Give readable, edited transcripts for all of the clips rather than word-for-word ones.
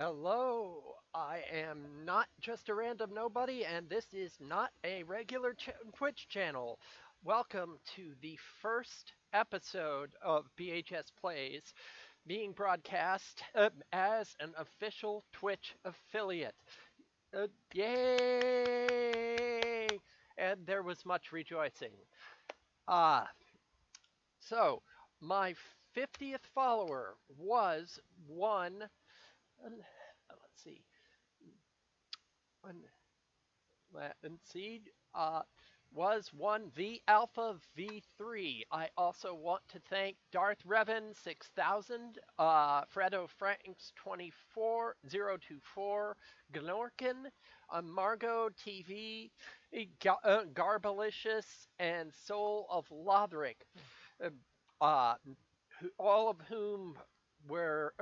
Hello, I am not just a random nobody, and this is not a regular Twitch channel. Welcome to the first episode of BHS Plays, being broadcast as an official Twitch affiliate. Yay! And there was much rejoicing. Ah, so my 50th follower was one. Let's see. One, let's see. Was one the Alpha V3. I also want to thank Darth Revan 6000, Fredo Franks 24024, Gnorkin, Margot TV, Garbalicious, and Soul of Lothric. Uh, uh, all of whom were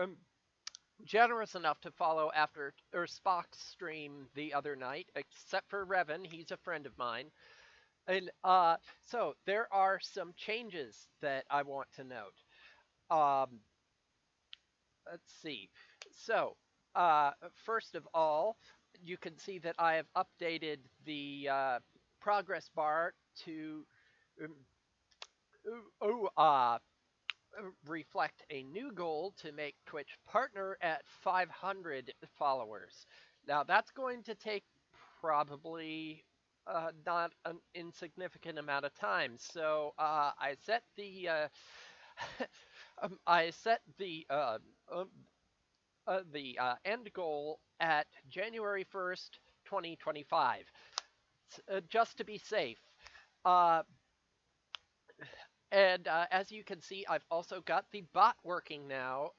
generous enough to follow after Spock's stream the other night, except for Revan. He's a friend of mine. And so there are some changes that I want to note. Um, let's see. So, first of all, you can see that I have updated the progress bar to um, oh, reflect a new goal to make Twitch partner at 500 followers. Now, that's going to take probably not an insignificant amount of time. So I set the I set the end goal at January 1st, 2025, just to be safe. Uh, and as you can see, I've also got the bot working now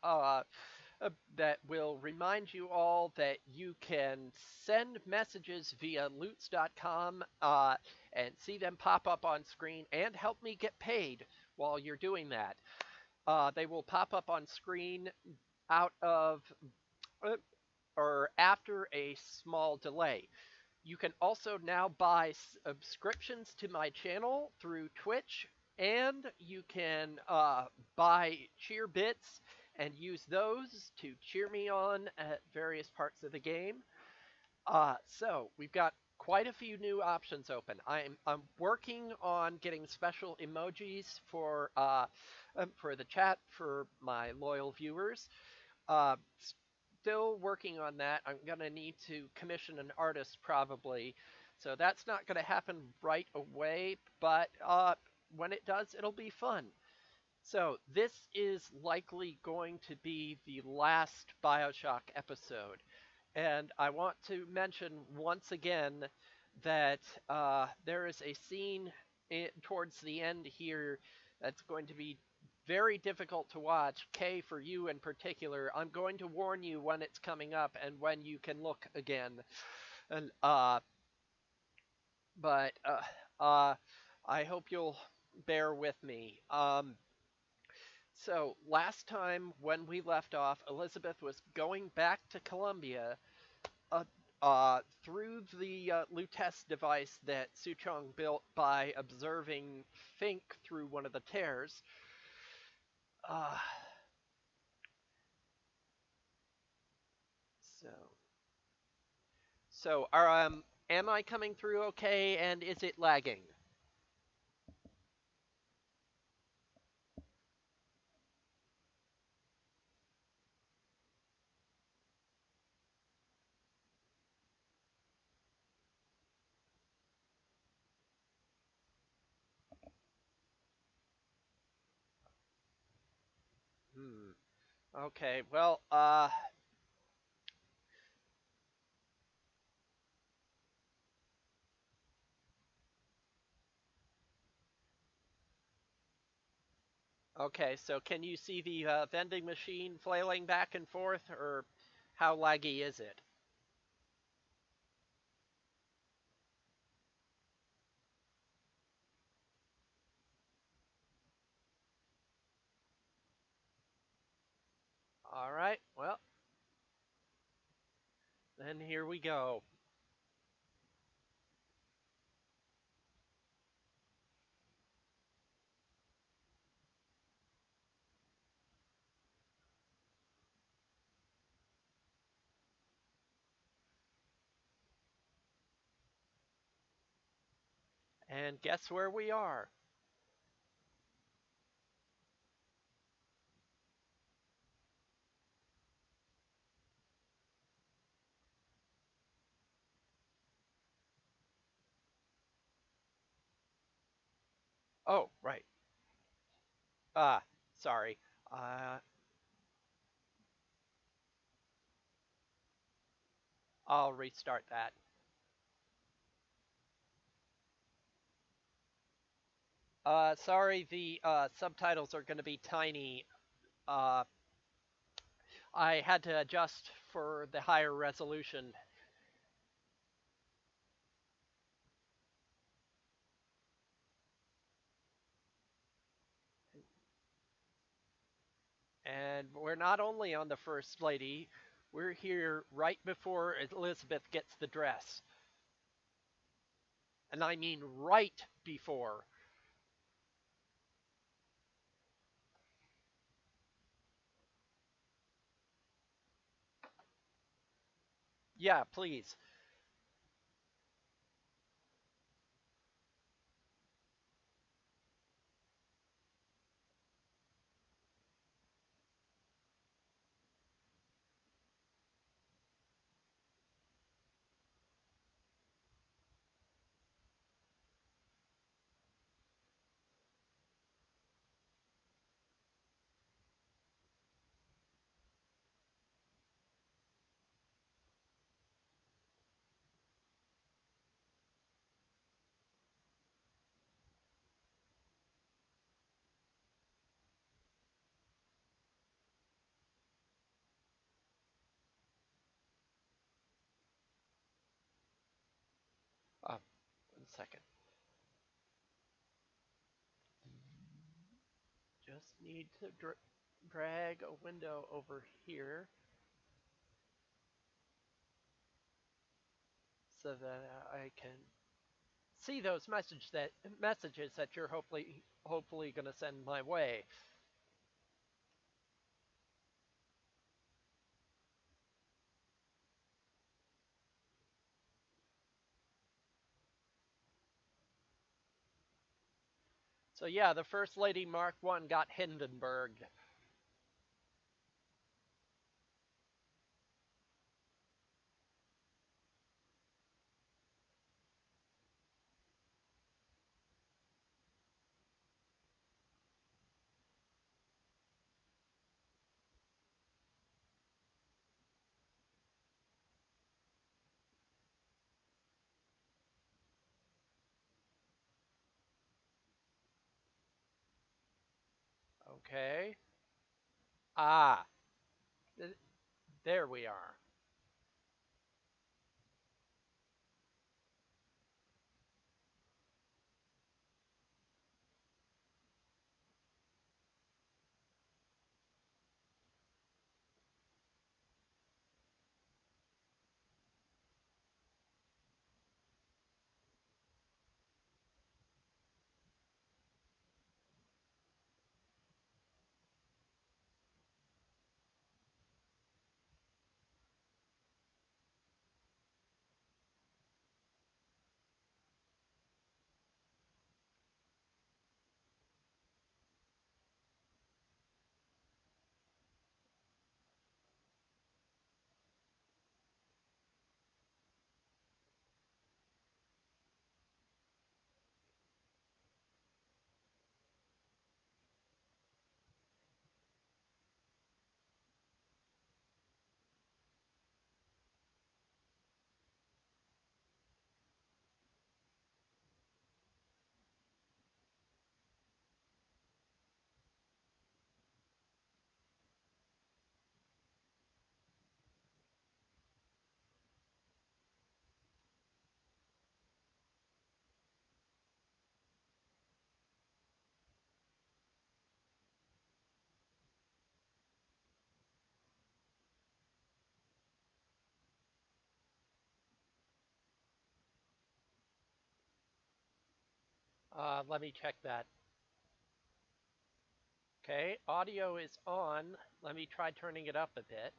that will remind you all that you can send messages via loots.com and see them pop up on screen and help me get paid while you're doing that. They will pop up on screen out of uh, or after a small delay. You can also now buy subscriptions to my channel through Twitch, and you can buy cheer bits and use those to cheer me on at various parts of the game. So we've got quite a few new options open. I'm working on getting special emojis for the chat for my loyal viewers. Uh, Still working on that. I'm going to need to commission an artist probably. So that's not going to happen right away, but when it does, it'll be fun. So this is likely going to be the last Bioshock episode. And I want to mention once again that there is a scene towards the end here that's going to be very difficult to watch. Kay, for you in particular, I'm going to warn you when it's coming up and when you can look again. And but I hope you'll bear with me. So last time when we left off, Elizabeth was going back to Columbia uh, through the Lutece device that Suchong built by observing Fink through one of the tears. Uh, so, so am I coming through okay, and is it lagging? Hmm. Okay. Well, okay. So can you see the vending machine flailing back and forth, or how laggy is it? All right. Well, then here we go. And guess where we are? Oh, right. Ah, sorry. Uh, I'll restart that. Sorry, the subtitles are going to be tiny. Uh, I had to adjust for the higher resolution. And we're not only on the First Lady, we're here right before Elizabeth gets the dress. And I mean right before. Yeah, please. Uh, 1 second. Just need to drag a window over here so that I can see those messages that you're hopefully going to send my way. So yeah, the First Lady Mark One got Hindenburg. Okay. Ah, th- there we are. Let me check that. Okay, audio is on. Let me try turning it up a bit.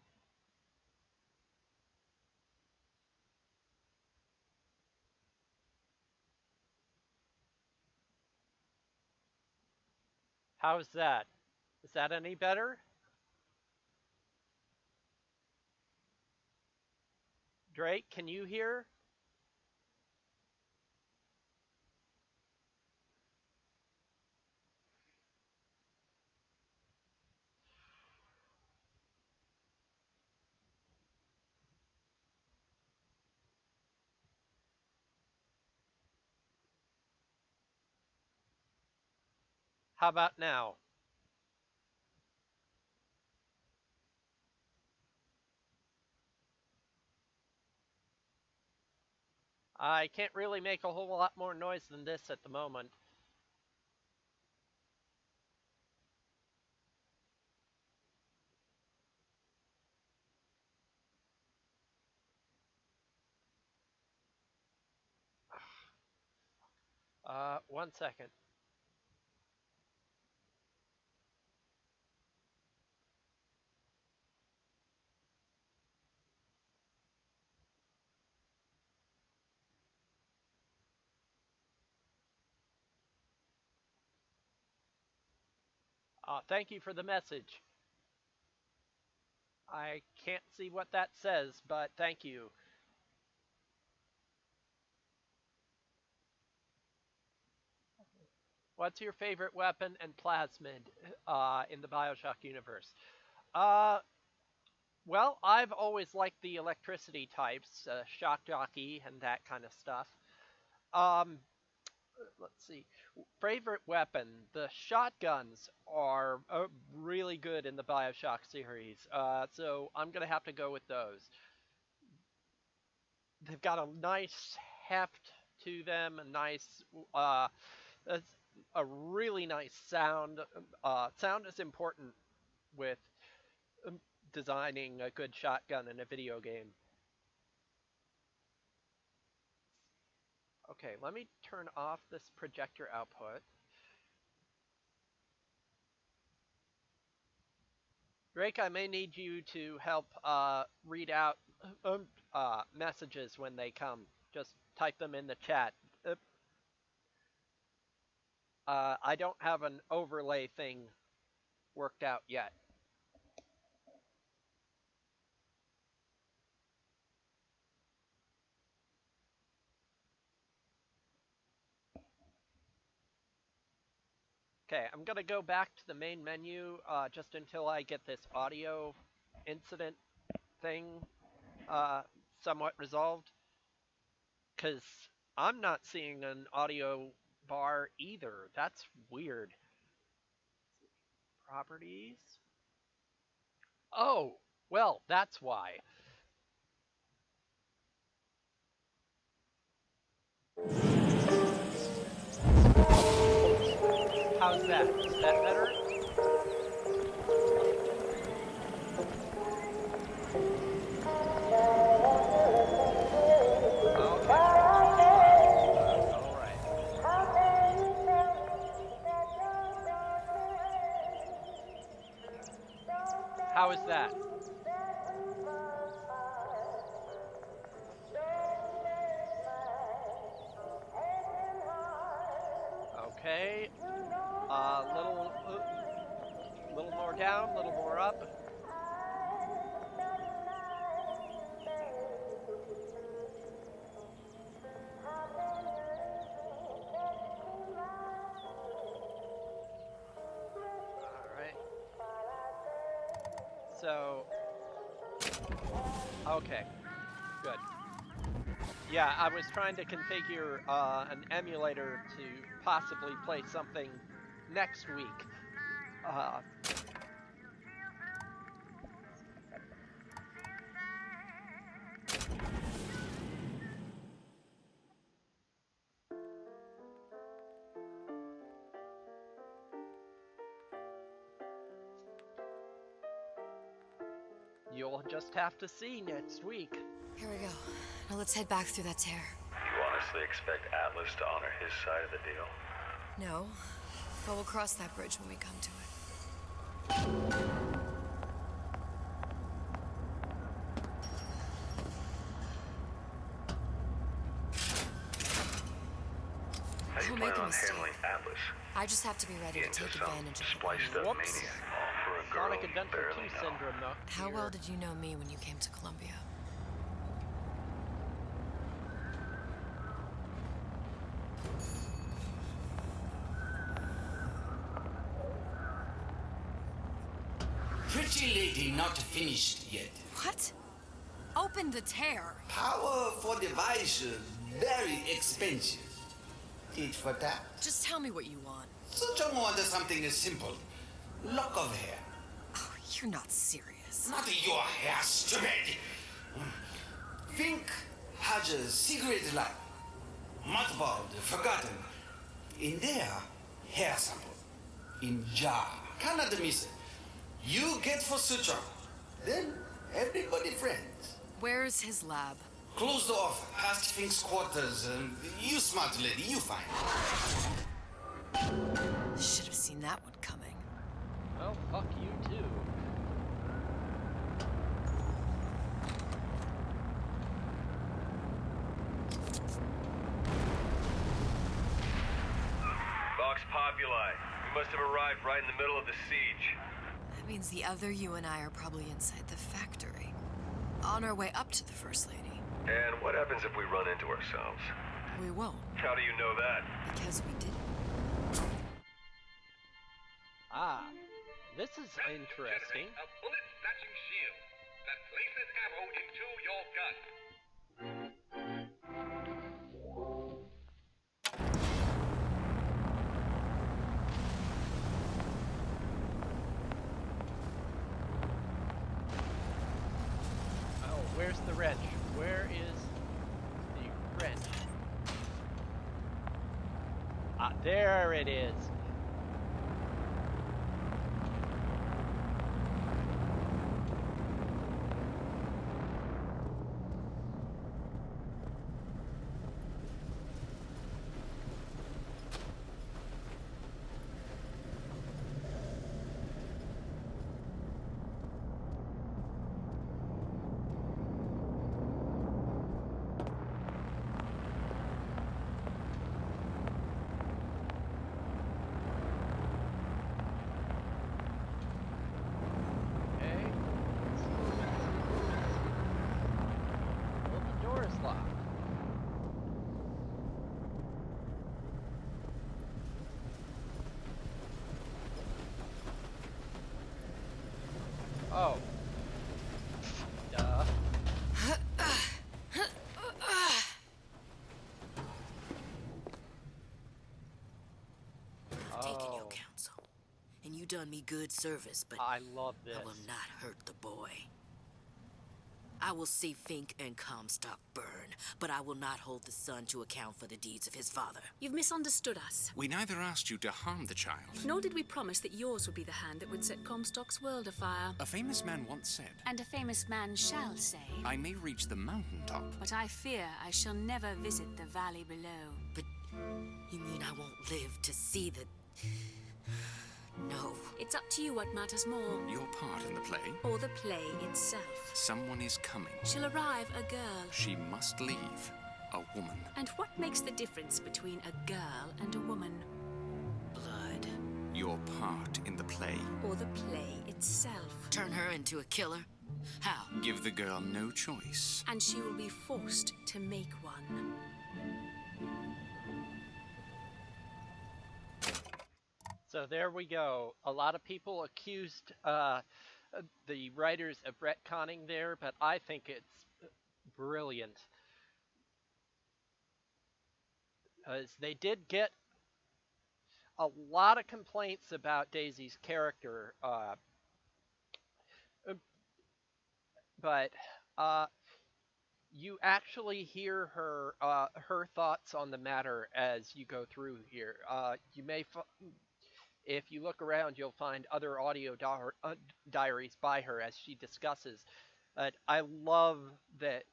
How's that? Is that any better? Drake, can you hear? How about now? I can't really make a whole lot more noise than this at the moment. One second. Thank you for the message. I can't see what that says, but thank you. What's your favorite weapon and plasmid in the Bioshock universe? Uh, well, I've always liked the electricity types, shock jockey and that kind of stuff. Um, let's see. Favorite weapon. The shotguns are really good in the Bioshock series, so I'm going to have to go with those. They've got a nice heft to them, a nice, a, a really nice sound. Sound is important with um, designing a good shotgun in a video game. Okay, let me turn off this projector output. Drake, I may need you to help read out messages when they come. Just type them in the chat. I don't have an overlay thing worked out yet. Okay, I'm gonna go back to the main menu just until I get this audio incident thing uh, somewhat resolved, because I'm not seeing an audio bar either. That's weird. Properties? Oh, well, that's why. How's that? Is that better? Okay. All right. How is that? Okay. Little more down, little more up. All right. So, okay, good. Yeah, I was trying to configure an emulator to possibly play something next week. Uh, you'll just have to see next week. Here we go. Now let's head back through that tear. You honestly expect Atlas to honor his side of the deal? No, but we'll cross that bridge when we come to it. How do you make a on mistake. handling Atlas I just have to be ready to into take some advantage of it. spliced up Whoops. maniac? All for a girl Sonic you Adventure 2 barely know. syndrome How here. well did you know me when you came to Columbia? Pretty lady not finished yet. What? Open the tear. Power for device very expensive. Tit for tat. Just tell me what you want. Such a want something simple. Lock of hair. Oh, you're not serious. Not your hair, stupid. Think has a secret life. Mothballed, forgotten. In there, hair sample. In jar. Cannot miss it. You get for suture. Then everybody friends. Where's his lab? Closed off, past Fink's quarters. You smart lady, you find. Should have seen that one coming. Oh, fuck you too. Vox Populi. We must have arrived right in the middle of the siege. That means the other you and I are probably inside the factory. On our way up to the First Lady. And what happens if we run into ourselves? We won't, How do you know that? because we didn't. Ah, this is interesting. A bullet-snatching shield that places ammo into your gun. Oh, where's the wrench? Where is the wrench? Ah, there it is. Okay. Well, the door is locked. Oh. Duh. I've taken your Oh. counsel, and you done me good service, but I love this. I will not hurt the boy. I will see Fink and Comstock burn, but I will not hold the son to account for the deeds of his father. You've misunderstood us. We neither asked you to harm the child. Nor did we promise that yours would be the hand that would set Comstock's world afire. A famous man once said, And a famous man shall say. I may reach the mountaintop. But I fear I shall never visit the valley below. But you mean I won't live to see the... No. It's up to you what matters more. Your part in the play. Or the play itself. Someone is coming. She'll arrive a girl. She must leave. A woman. And what makes the difference between a girl and a woman? Blood. Your part in the play. Or the play itself? Turn her into a killer? How? Give the girl no choice. And she will be forced to make one. So there we go. A lot of people accused the writers of retconning there, but I think it's brilliant. As they did get a lot of complaints about Daisy's character, but you actually hear her thoughts on the matter as you go through here. You may if you look around, you'll find other audio diaries by her as she discusses. I love that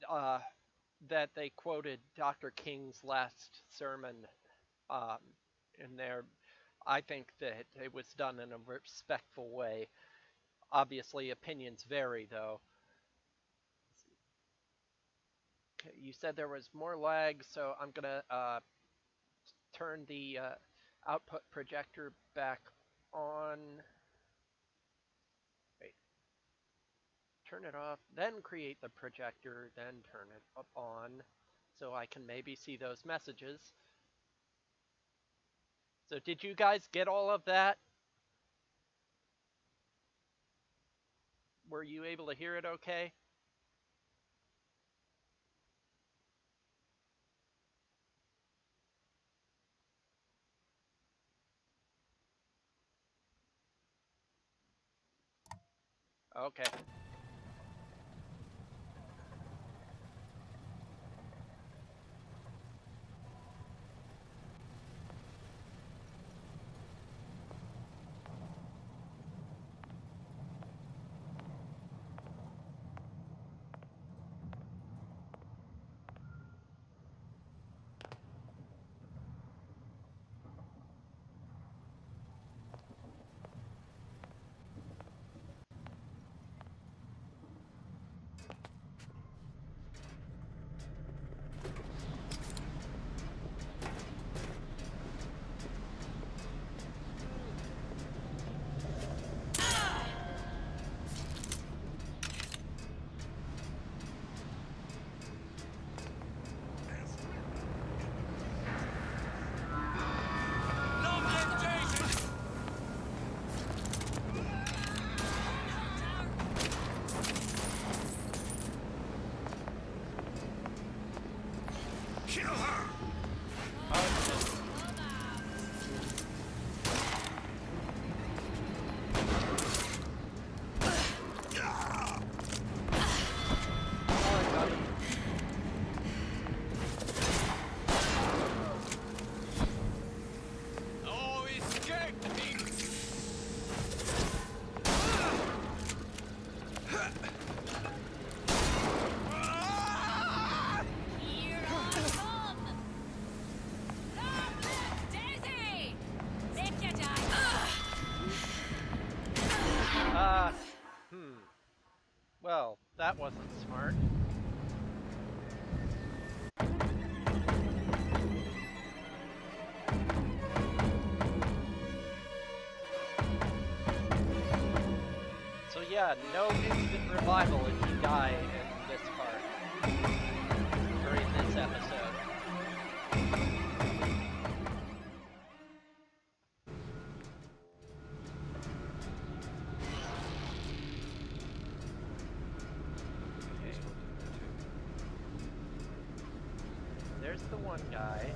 that they quoted Dr. King's last sermon in there. I think that it was done in a respectful way. Obviously, opinions vary, though. Okay, you said there was more lag, so I'm gonna turn the output projector back on. Wait. Turn it off, then create the projector, then turn it up on, so I can maybe see those messages. So did you guys get all of that? Were you able to hear it okay? Okay. Well, that wasn't smart. So yeah, no instant revival if you die in this part. Or in this episode. There's the one guy.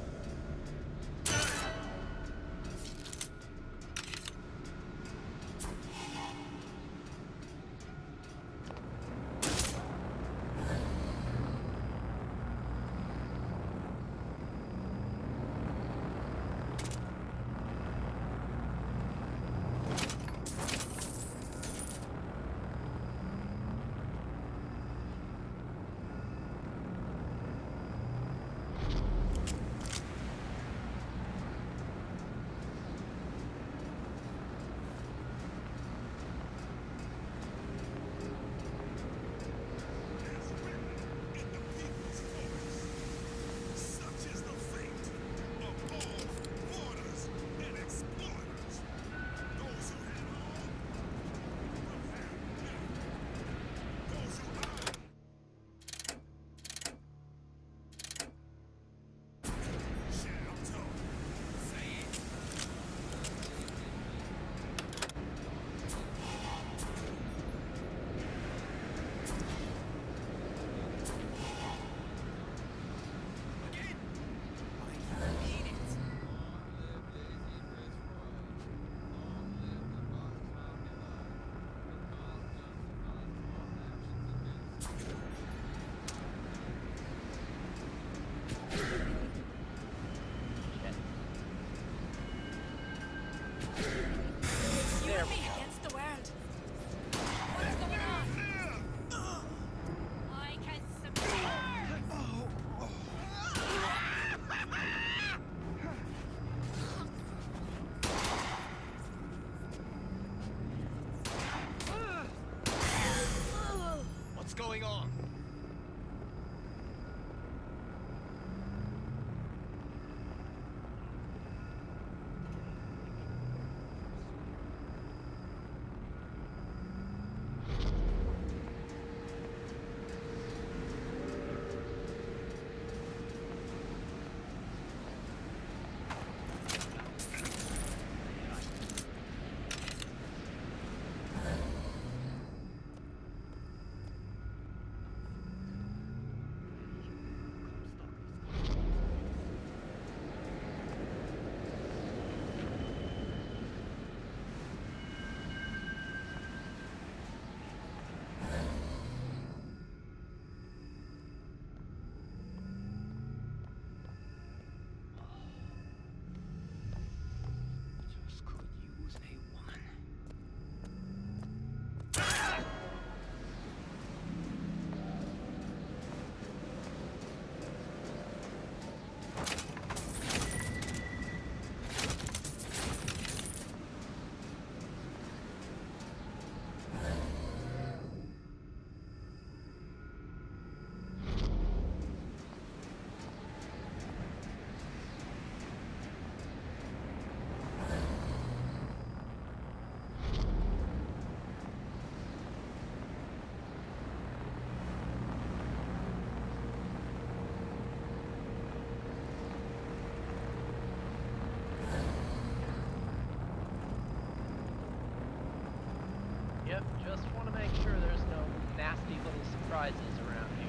make sure there's no nasty little surprises around here.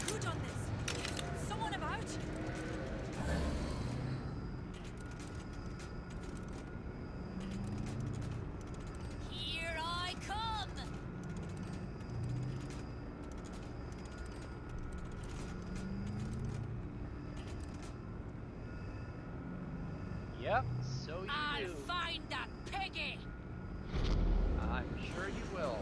Who done this? Someone about? Here I come! Yep, so you I'll do. find that piggy! I'm sure you will.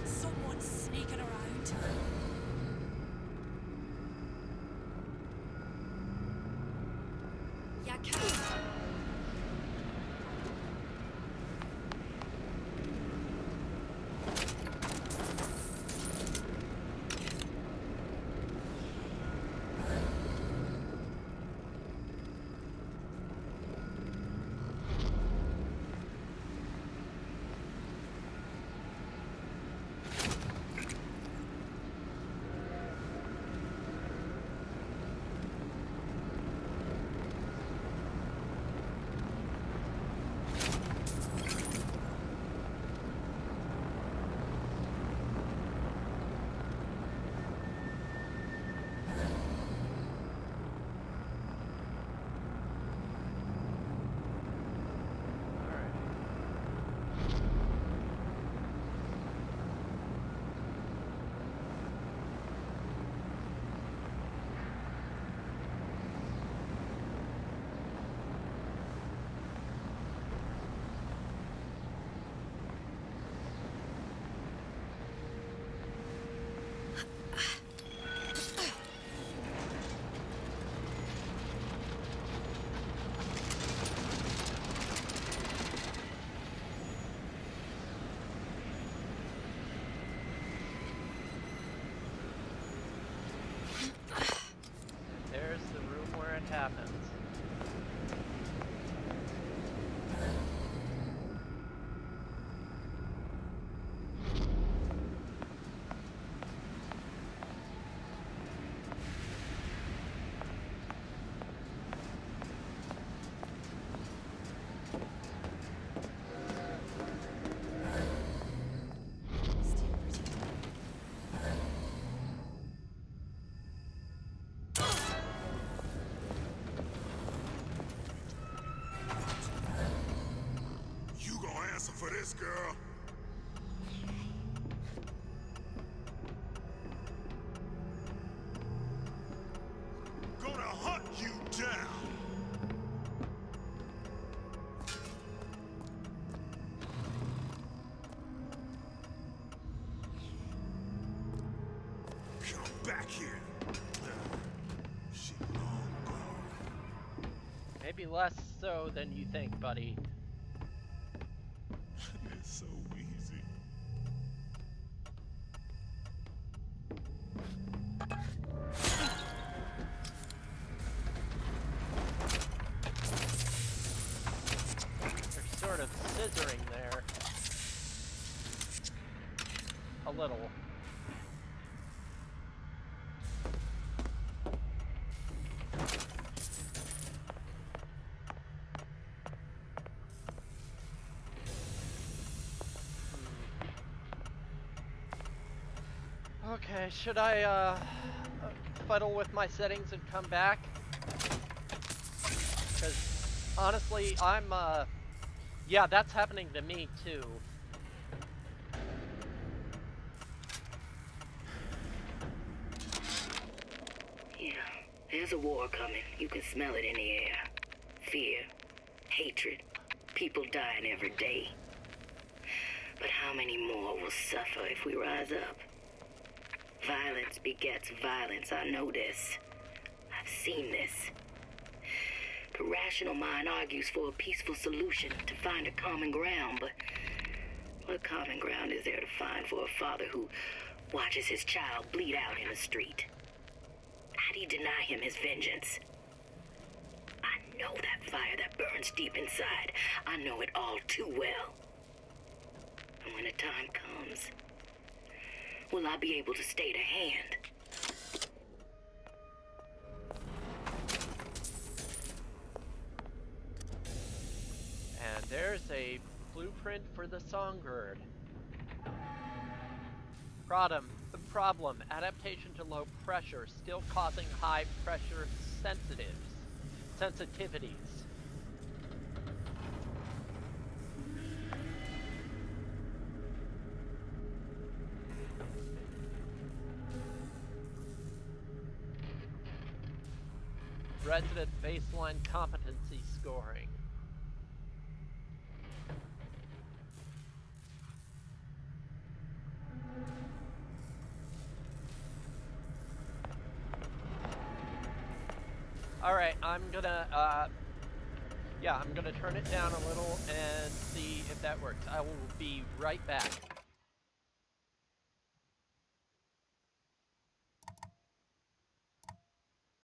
Someone's sneaking around. Ya can't. There's the room where it happens. You gonna answer for this, girl? Gonna hunt you down. Come back here. She long gone. Maybe less so than you think, buddy. It's so easy. They're sort of scissoring there. A little. Okay, should I fiddle with my settings and come back? Because honestly, I'm Yeah, that's happening to me too. Yeah, there's a war coming. You can smell it in the air. Fear, hatred, people dying every day. But how many more will suffer if we rise up? Violence begets violence, I know this. I've seen this. The rational mind argues for a peaceful solution to find a common ground, but what common ground is there to find for a father who watches his child bleed out in the street? How do you deny him his vengeance? I know that fire that burns deep inside. I know it all too well. And when the time comes, will I be able to stay to hand? And there's a blueprint for the songbird. Problem, adaptation to low pressure, still causing high pressure sensitivities. Resident baseline competency scoring. Alright, I'm gonna turn it down a little and see if that works. I will be right back.